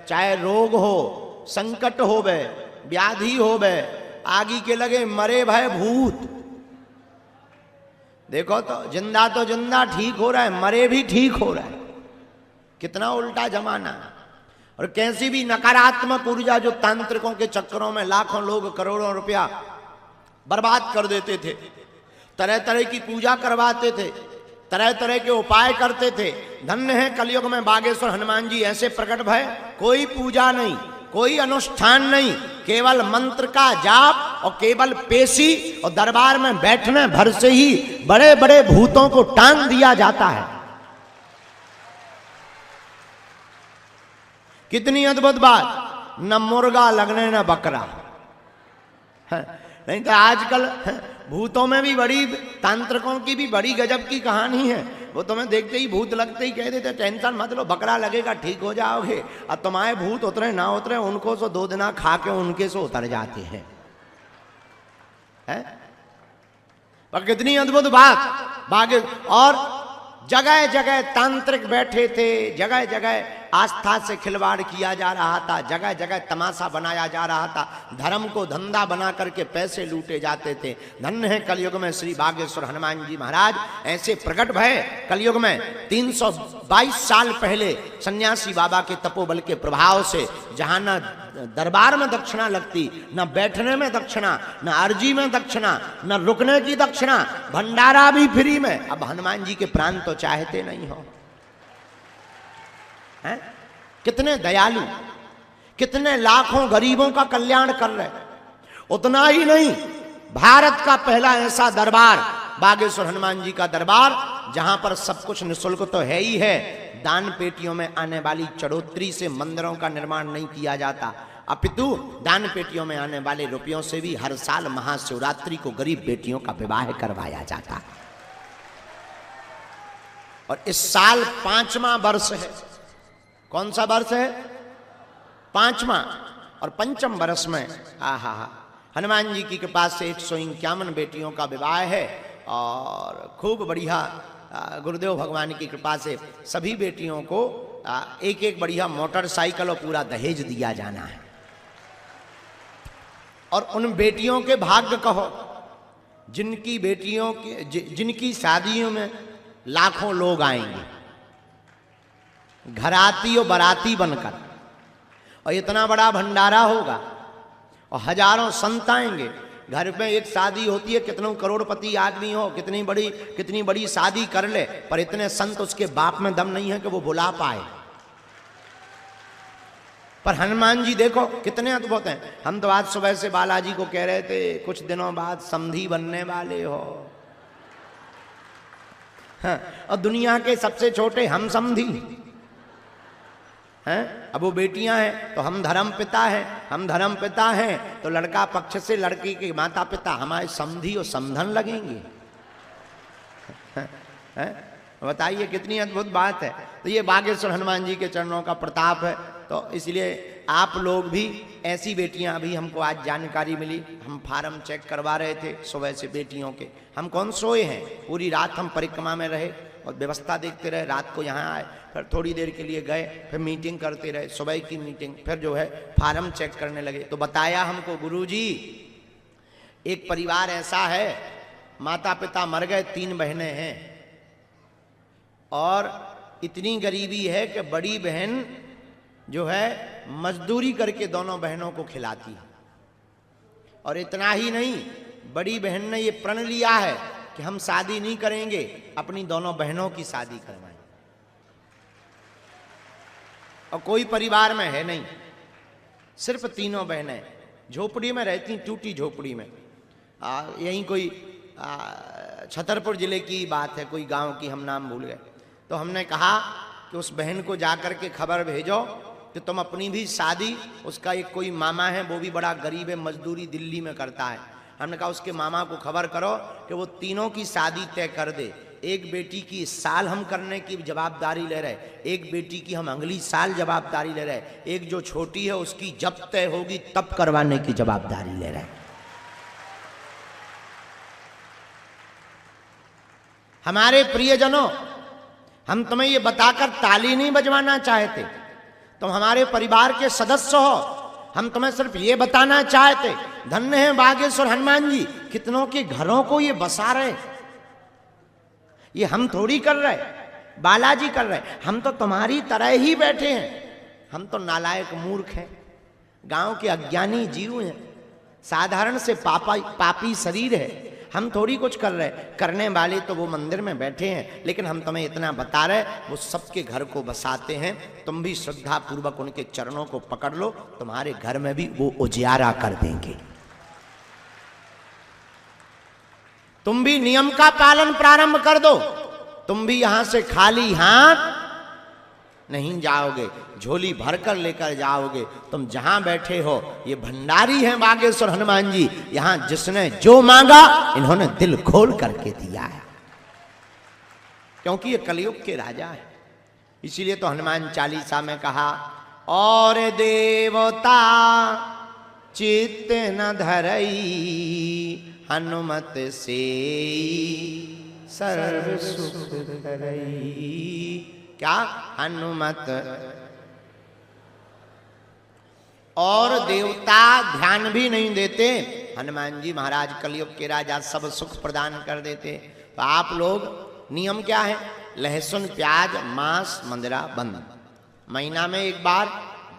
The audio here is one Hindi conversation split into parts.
चाहे रोग हो, संकट हो बे, व्याधि हो बे, आगी के लगे मरे भय भूत। देखो तो जिंदा ठीक हो रहा है, मरे भी ठीक हो रहा है। कितना उल्टा जमाना है। और कैसी भी नकारात्मक ऊर्जा जो तांत्रिकों के चक्करों में लाखों लोग करोड़ों रुपया बर्बाद कर देते थे, तरह तरह की पूजा करवाते थे, तरह तरह के उपाय करते थे। धन्य है कलयुग में बागेश्वर हनुमान जी ऐसे प्रकट भय, कोई पूजा नहीं, कोई अनुष्ठान नहीं, केवल मंत्र का जाप और केवल पेशी और दरबार में बैठने भर से ही बड़े बड़े भूतों को टांग दिया जाता है। कितनी अद्भुत बात, न मुर्गा लगने न बकरा। नहीं तो आजकल भूतों में भी बड़ी, तांत्रिकों की भी बड़ी गजब की कहानी है। वो तुम्हें देखते ही भूत लगते ही कह देते टेंशन मत लो, बकरा लगेगा ठीक हो जाओगे। और तुम्हारे भूत उतरे ना उतरे, उनको सो 2 दिन खा के उनके से उतर जाते हैं। पर कितनी अद्भुत बात बागे। और जगह जगह तांत्रिक बैठे थे, जगह जगह आस्था से खिलवाड़ किया जा रहा था, जगह जगह तमाशा बनाया जा रहा था, धर्म को धंधा बना करके पैसे लूटे जाते थे। धन्य है कलयुग में श्री बागेश्वर हनुमान जी महाराज ऐसे प्रकट भय। कलयुग में 322 साल पहले सन्यासी बाबा के तपोबल के प्रभाव से जहां न दरबार में दक्षिणा लगती, न बैठने में दक्षिणा, न अर्जी में दक्षिणा, न रुकने की दक्षिणा, भंडारा भी फ्री में। अब हनुमान जी के प्राण तो चाहते नहीं हो। हैं? कितने दयालु, कितने लाखों गरीबों का कल्याण कर रहे। उतना ही नहीं, भारत का पहला ऐसा दरबार बागेश्वर हनुमान जी का दरबार, जहां पर सब कुछ निःशुल्क तो है ही है, दान पेटियों में आने वाली चढ़ोतरी से मंदिरों का निर्माण नहीं किया जाता, अपितु दान पेटियों में आने वाले रुपयों से भी हर साल महाशिवरात्रि को गरीब बेटियों का विवाह करवाया जाता। और इस साल 5वां वर्ष है। कौन सा वर्ष है? 5वां। और 5म वर्ष में आहा हनुमान जी की कृपा से 151 बेटियों का विवाह है। और खूब बढ़िया गुरुदेव भगवान की कृपा से सभी बेटियों को एक एक बढ़िया मोटरसाइकिल और पूरा दहेज दिया जाना है। और उन बेटियों के भाग्य कहो जिनकी बेटियों के जिनकी शादियों में लाखों लोग आएंगे घराती और बाराती बनकर, और इतना बड़ा भंडारा होगा और हजारों संत आएंगे। घर में एक शादी होती है, कितनों करोड़पति आदमी हो, कितनी बड़ी शादी कर ले, पर इतने संत उसके बाप में दम नहीं है कि वो बुला पाए। पर हनुमान जी देखो कितने अद्भुत हैं। हम तो आज सुबह से बालाजी को कह रहे थे कुछ दिनों बाद समधी बनने वाले हो। हाँ, और दुनिया के सबसे छोटे हम समधी हैं। अब वो बेटियां हैं तो हम धर्म पिता हैं, हम धर्म पिता हैं तो लड़का पक्ष से लड़की के माता पिता हमारे समधी और समधन लगेंगे। बताइए कितनी अद्भुत बात है। तो ये बागेश्वर हनुमान जी के चरणों का प्रताप है। तो इसलिए आप लोग भी ऐसी बेटियां, अभी हमको आज जानकारी मिली, हम फार्म चेक करवा रहे थे सुबह से बेटियों के, हम कौन सोए हैं, पूरी रात हम परिक्रमा में रहे और व्यवस्था देखते रहे। रात को यहाँ आए, फिर थोड़ी देर के लिए गए, फिर मीटिंग करते रहे, सुबह की मीटिंग, फिर जो है फार्म चेक करने लगे। तो बताया हमको गुरुजी एक परिवार ऐसा है, माता पिता मर गए, 3 बहनें हैं और इतनी गरीबी है कि बड़ी बहन जो है मजदूरी करके दोनों बहनों को खिलाती है। और इतना ही नहीं, बड़ी बहन ने ये प्रण लिया है कि हम शादी नहीं करेंगे, अपनी दोनों बहनों की शादी करवाएं। और कोई परिवार में है नहीं, सिर्फ 3 बहनें झोपड़ी में रहती, टूटी झोपड़ी में। यहीं कोई छतरपुर जिले की बात है, कोई गांव की, हम नाम भूल गए। तो हमने कहा कि उस बहन को जाकर के खबर भेजो कि तुम अपनी भी शादी, उसका एक कोई मामा है वो भी बड़ा गरीब है, मजदूरी दिल्ली में करता है, हमने कहा उसके मामा को खबर करो कि वो तीनों की शादी तय कर दे। एक बेटी की इस साल हम करने की जवाबदारी ले रहे, एक बेटी की हम अगली साल जवाबदारी ले रहे, एक जो छोटी है उसकी जब तय होगी तब करवाने की जवाबदारी ले रहे। हमारे प्रियजनों, हम तुम्हें ये बताकर ताली नहीं बजवाना चाहते, तुम हमारे परिवार के सदस्य हो। हम तुम्हें सिर्फ ये बताना चाहते, धन्य है बागेश्वर हनुमान जी, कितनों के घरों को ये बसा रहे। ये हम थोड़ी कर रहे, बालाजी कर रहे। हम तो तुम्हारी तरह ही बैठे हैं। हम तो नालायक मूर्ख हैं, गांव के अज्ञानी जीव हैं, साधारण से पापी शरीर है। हम थोड़ी कुछ कर रहे, करने वाले तो वो मंदिर में बैठे हैं। लेकिन हम तुम्हें इतना बता रहे, वो सबके घर को बसाते हैं। तुम भी श्रद्धा पूर्वक उनके चरणों को पकड़ लो, तुम्हारे घर में भी वो उजियारा कर देंगे। तुम भी नियम का पालन प्रारंभ कर दो। तुम भी यहां से खाली हाथ नहीं जाओगे, झोली भरकर लेकर जाओगे। तुम जहां बैठे हो, ये भंडारी हैं बागेश्वर हनुमान जी। यहां जिसने जो मांगा, इन्होंने दिल खोल करके दिया है, क्योंकि ये कलयुग के राजा है। इसीलिए तो हनुमान चालीसा में कहा, और देवता चित्त न धरई, हनुमत से सर्व सुख करई। क्या? हनुमत। और देवता ध्यान भी नहीं देते, हनुमान जी महाराज कलयुग के राजा सब सुख प्रदान कर देते। तो आप लोग, नियम क्या है? लहसुन प्याज मांस मंदिरा बंद। महीना में एक बार,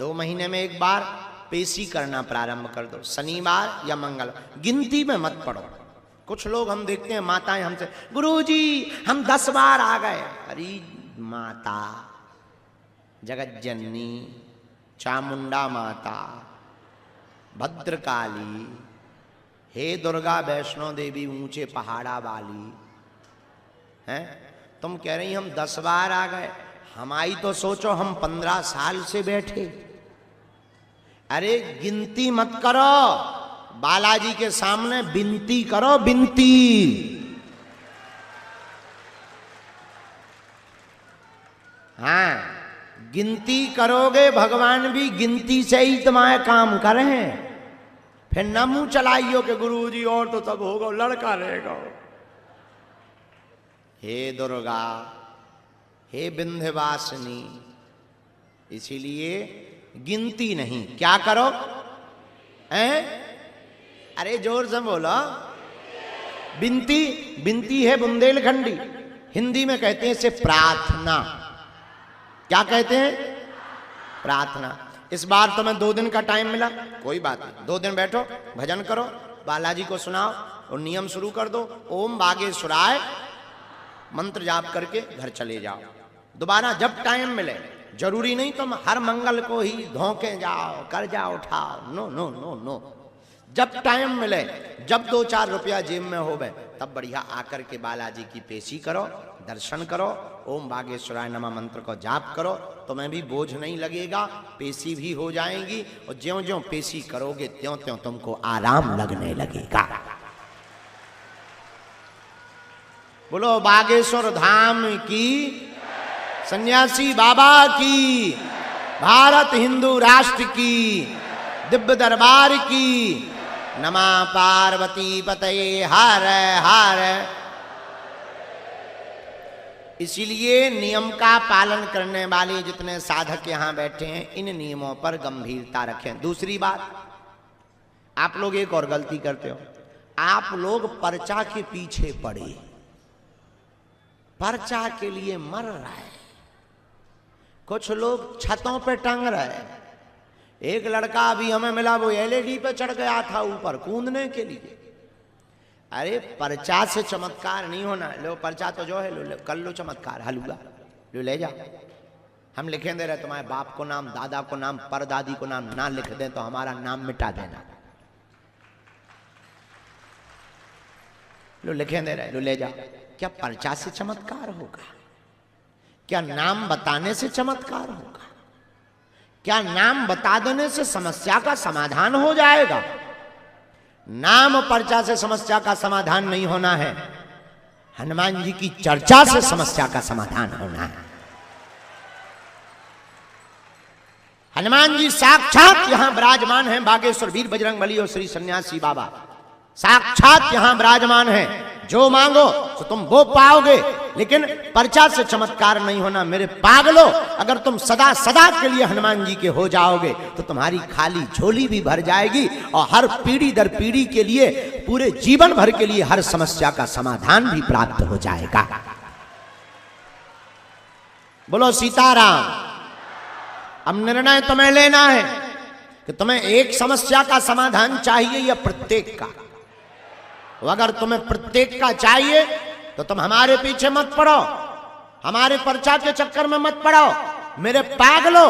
2 महीने में एक बार पेशी करना प्रारंभ कर दो, शनिवार या मंगल। गिनती में मत पड़ो। कुछ लोग हम देखते हैं, माताएं हमसे, गुरुजी हम 10 बार आ गए। अरे माता, जगत जननी, चामुंडा माता, भद्रकाली, हे दुर्गा वैष्णो देवी ऊंचे पहाड़ा वाली हैं, तुम कह रही हम 10 बार आ गए। हमारी तो सोचो, हम 15 साल से बैठे। अरे गिनती मत करो, बालाजी के सामने विनती करो, विनती। हाँ, गिनती करोगे, भगवान भी गिनती से ही तुम्हारे काम करें। फिर न मुंह चलाइयो कि गुरुजी और तो सब होगा, लड़का रहेगा। हे दुर्गा, हे विंध्यवासिनी, इसीलिए गिनती नहीं। क्या करो? हैं? अरे जोर से बोलो। विनती, विनती है बुंदेलखंडी, हिंदी में कहते हैं इसे प्रार्थना। क्या कहते हैं? प्रार्थना। इस बार तुम्हें 2 दिन का टाइम मिला, कोई बात नहीं, 2 दिन बैठो, भजन करो, बालाजी को सुनाओ और नियम शुरू कर दो। ओम बागेश्वराय मंत्र जाप करके घर चले जाओ। दोबारा जब टाइम मिले, जरूरी नहीं तुम हर मंगल को ही धोखे जाओ, कर्जा उठाओ। नो नो नो नो, जब टाइम मिले, जब 2-4 रुपया जेब में हो गए, तब बढ़िया आकर के बालाजी की पेशी करो, दर्शन करो, ओम बागेश्वराय नमः मंत्र को जाप करो। तुम्हें भी बोझ नहीं लगेगा, पेशी भी हो जाएंगी। और ज्यों ज्यों पेशी करोगे, त्यों त्यों तुमको आराम लगने लगेगा। बोलो बागेश्वर धाम की, सन्यासी बाबा की, भारत हिंदू राष्ट्र की, दिव्य दरबार की। नमः पार्वती पतये हर हर। इसीलिए नियम का पालन करने वाले जितने साधक यहां बैठे हैं, इन नियमों पर गंभीरता रखें। दूसरी बात, आप लोग एक और गलती करते हो, आप लोग पर्चा के पीछे पड़े, पर्चा के लिए मर रहा है। कुछ लोग छतों पे टंग रहे हैं। एक लड़का अभी हमें मिला, वो एलईडी पे चढ़ गया था ऊपर कूदने के लिए। अरे पर्चा से चमत्कार नहीं होना। लो पर्चा तो जो है, लो कर लो चमत्कार, हलवा लो ले जाओ। हम लिखे दे रहे, तुम्हारे बाप को नाम, दादा को नाम, परदादी को नाम ना लिख दें तो हमारा नाम मिटा देना। लो लिखे दे रहे, लो ले जाओ। क्या पर्चा से चमत्कार होगा? क्या नाम बताने से चमत्कार होगा? क्या नाम बता देने से समस्या का समाधान हो जाएगा? नाम पर्चा से समस्या का समाधान नहीं होना है, हनुमान जी की चर्चा से समस्या का समाधान होना है। हनुमान जी साक्षात यहां विराजमान हैं, बागेश्वर वीर बजरंगबली और श्री सन्यासी बाबा साक्षात यहां विराजमान हैं। जो मांगो तो तुम वो पाओगे, लेकिन पर्चा से चमत्कार नहीं होना। मेरे पागलो, अगर तुम सदा सदा के लिए हनुमान जी के हो जाओगे तो तुम्हारी खाली झोली भी भर जाएगी और हर पीढ़ी दर पीढ़ी के लिए, पूरे जीवन भर के लिए हर समस्या का समाधान भी प्राप्त हो जाएगा। बोलो सीताराम। अब निर्णय तुम्हें लेना है कि तुम्हें एक समस्या का समाधान चाहिए या प्रत्येक का। अगर तुम्हें प्रत्येक का चाहिए तो तुम हमारे पीछे मत पड़ो, हमारे पर्चा के चक्कर में मत पड़ो। मेरे पागलो,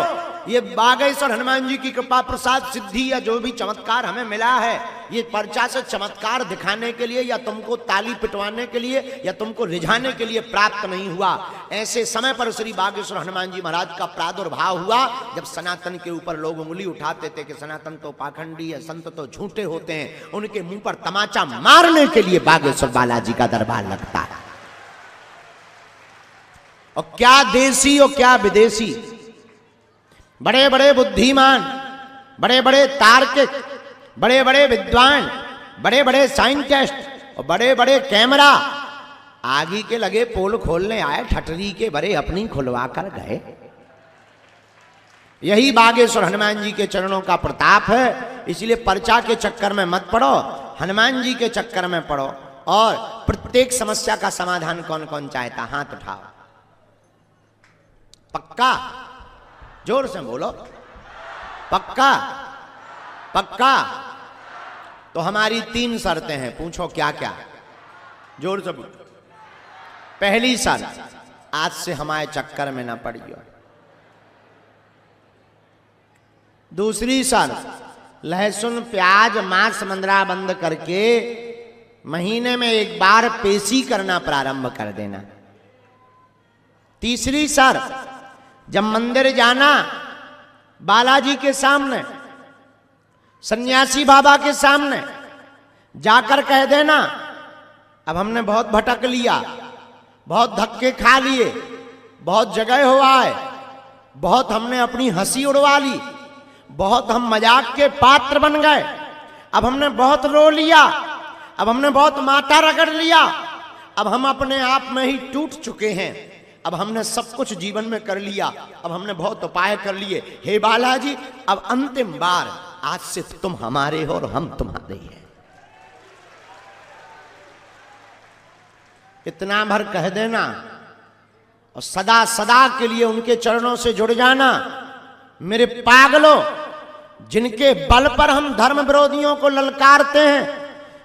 ये बागेश्वर हनुमान जी की कृपा प्रसाद सिद्धि या जो भी चमत्कार हमें मिला है, ये पर्चा से चमत्कार दिखाने के लिए या तुमको ताली पिटवाने के लिए या तुमको रिझाने के लिए प्राप्त नहीं हुआ। ऐसे समय पर श्री बागेश्वर हनुमान जी महाराज का प्रादुर्भाव हुआ जब सनातन के ऊपर लोग उंगली उठाते थे कि सनातन तो पाखंडी है, संत तो झूठे होते हैं। उनके मुंह पर तमाचा मारने के लिए बागेश्वर बालाजी का दरबार लगता है। और क्या देसी और क्या विदेशी, बड़े बड़े बुद्धिमान, बड़े बड़े तार्किक, बड़े बड़े विद्वान, बड़े बड़े साइंटिस्ट और बड़े बड़े कैमरा आगे के लगे पोल खोलने आए, ठटरी के बड़े अपनी खुलवा कर गए। यही बागेश्वर हनुमान जी के चरणों का प्रताप है। इसलिए पर्चा के चक्कर में मत पड़ो, हनुमान जी के चक्कर में पड़ो। और प्रत्येक समस्या का समाधान कौन कौन चाहता, हाथ उठाओ। पक्का? जोर से बोलो। पक्का? पक्का? तो हमारी 3 शर्तें हैं। पूछो क्या क्या? जोर से बोलो। पहली शर्त, आज से हमारे चक्कर में ना पड़ियो। दूसरी शर्त, लहसुन प्याज मांस मंदरा बंद करके महीने में 1 बार पेशी करना प्रारंभ कर देना। तीसरी शर्त, जब मंदिर जाना, बालाजी के सामने, सन्यासी बाबा के सामने जाकर कह देना, अब हमने बहुत भटक लिया, बहुत धक्के खा लिए, बहुत जगह हुआ है, बहुत हमने अपनी हंसी उड़वा ली, बहुत हम मजाक के पात्र बन गए, अब हमने बहुत रो लिया, अब हमने बहुत माथा रगड़ लिया, अब हम अपने आप में ही टूट चुके हैं, अब हमने सब कुछ जीवन में कर लिया, अब हमने बहुत उपाय कर लिए। हे बालाजी, अब अंतिम बार, आज से तुम हमारे हो और हम तुम्हारे हैं। इतना भर कह देना और सदा सदा के लिए उनके चरणों से जुड़ जाना। मेरे पागलों, जिनके बल पर हम धर्म विरोधियों को ललकारते हैं,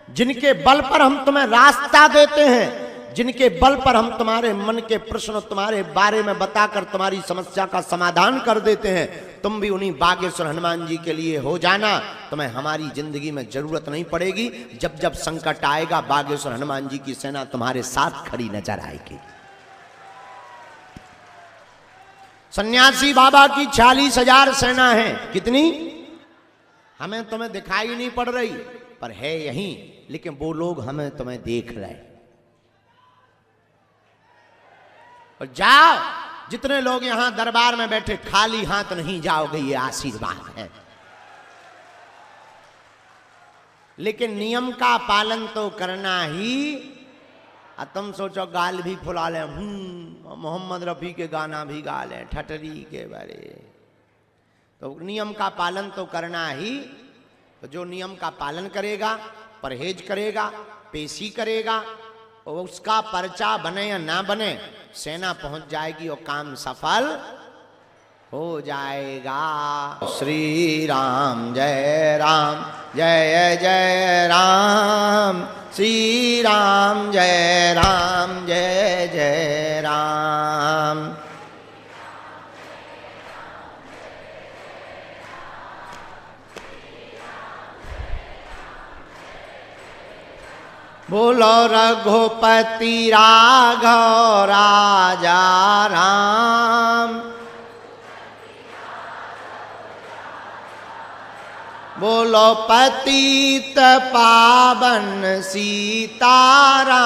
जिनके बल पर हम तुम्हें रास्ता देते हैं, जिनके बल पर हम तुम्हारे मन के प्रश्न तुम्हारे बारे में बताकर तुम्हारी समस्या का समाधान कर देते हैं, तुम भी उन्हीं बागेश्वर हनुमान जी के लिए हो जाना। तुम्हें हमारी जिंदगी में जरूरत नहीं पड़ेगी। जब जब संकट आएगा, बागेश्वर हनुमान जी की सेना तुम्हारे साथ खड़ी नजर आएगी। सन्यासी बाबा की 40,000 सेना है। कितनी? हमें तुम्हें दिखाई नहीं पड़ रही, पर है यहीं, लेकिन वो लोग हमें तुम्हें देख रहे। और जाओ, जितने लोग यहां दरबार में बैठे, खाली हाथ नहीं जाओगे, ये आशीर्वाद है। लेकिन नियम का पालन तो करना ही। तुम सोचो गाल भी फुला ले, मोहम्मद रफी के गाना भी गा ले, ठटरी के बारे, तो नियम का पालन तो करना ही। तो जो नियम का पालन करेगा, परहेज करेगा, पेशी करेगा, और उसका पर्चा बने या ना बने, सेना पहुंच जाएगी और काम सफल हो जाएगा। श्री राम जय राम, जय जय राम, श्री राम जय राम, जय जय राम। बोलो रघुपति राघव राजा राम, बोलो पतित पावन सीताराम,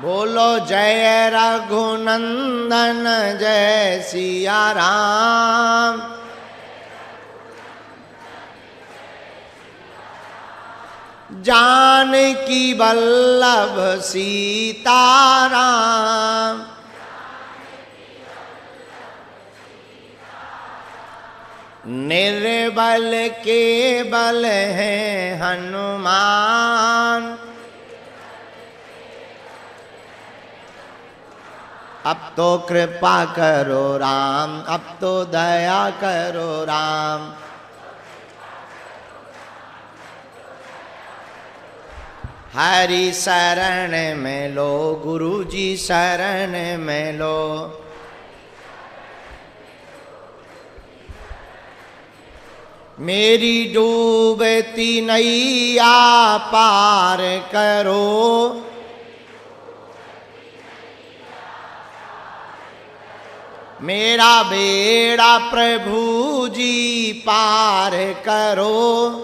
बोलो जय रघुनंदन जय सिया राम। जानकी वल्लभ सीताराम। निर्बल के बल है हनुमान। अब तो कृपा करो राम, अब तो दया करो राम। हरि शरण में लो, गुरु जी शरण में लो। मेरी डूबती नैया पार करो। मेरा बेड़ा प्रभु जी पार करो।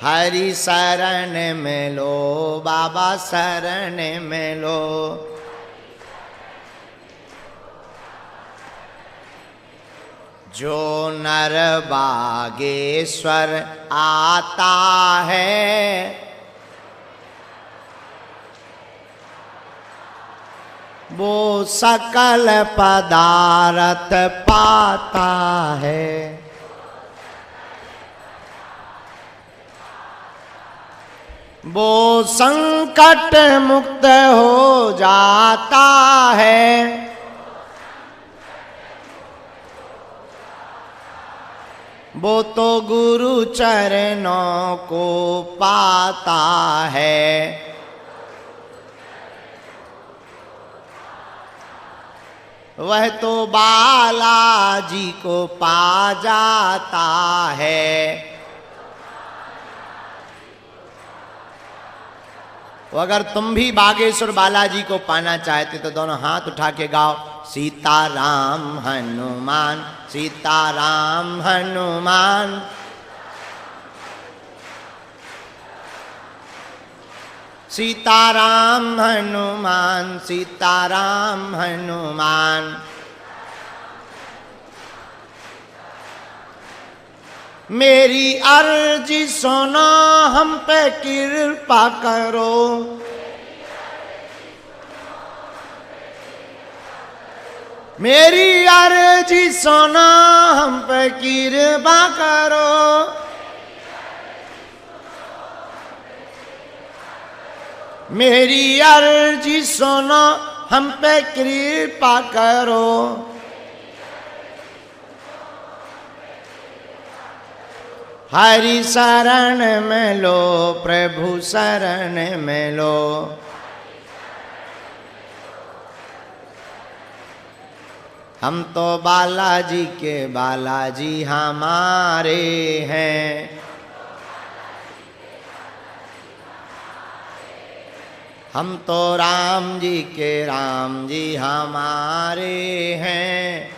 हरि शरण में लो, बाबा शरण में लो। जो नर बागेश्वर आता है, वो सकल पदार्थ पाता है। वो संकट मुक्त हो जाता है। वो तो गुरु चरणों को पाता है। वह तो बालाजी को पा जाता है। तो अगर तुम भी बागेश्वर बालाजी को पाना चाहते तो दोनों हाथ उठा के गाओ, सीताराम हनुमान, सीताराम हनुमान। सीताराम हनुमान, सीताराम हनुमान। मेरी अर्जी सुनो, हम पे कृपा करो। मेरी अर्जी सुनो, हम पे कृपा करो। मेरी अर्जी सुनो, हम पे कृपा करो। हरि शरण में लो, प्रभु शरण में लो। हम तो बालाजी के बालाजी हमारे हैं। हम तो राम जी के राम जी हमारे हैं।